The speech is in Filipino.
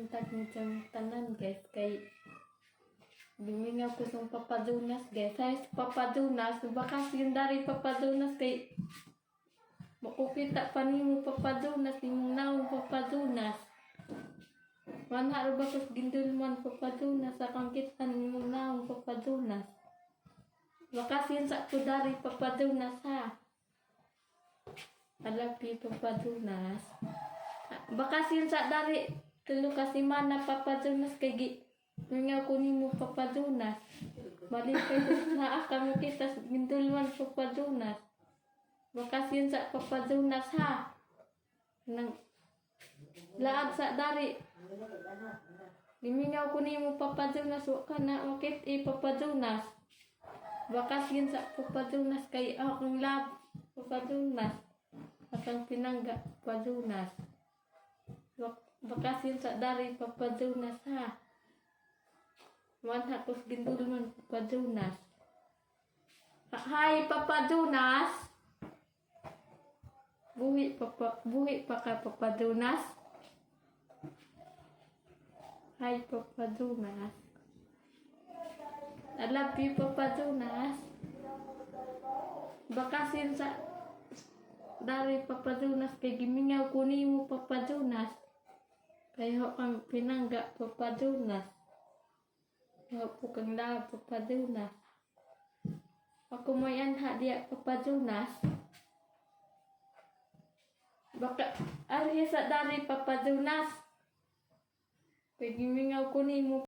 Hintag mo dyan tanan guys kay bimingaw ko sa papadunas guys. Ay papadunas, bakas yung dari papadunas kay makukita pa ni mo papadunas, yung naong papadunas. Manharo ba tos gindulman papadunas, akang kita ni mo naong papadunas. Bakas yun sa kudari papadunas ha. Alapi papadunas. Bakas yun sa dari tulo kasi mana papadunas kay ngaw ko ni mo papadunas. Balik kayo na akam kita gindulman papadunas. Bakas yun sa papadunas ha. Nang laag sa dari. Limingaw ko ni mo papadunas, waka na makit papadunas. Bakas yun sa papadunas kay akong lab papadunas. Akang pinangga papadunas. Bakas yun sa dari papadunas ha. Manha kos gindulman papadunas. Hi papadunas. Buhi pa ka papadunas. Hi papadunas. I love you papadunas. Bakasin sa dari papadunas kay gimingaw ko ni mo papadunas. Kaya kang pinangga papadunas. Kaya po kang lab papadunas. Ako mo yan ha diya papadunas. Baka ari sa dari papadunas. Kay gimingaw ko ni mo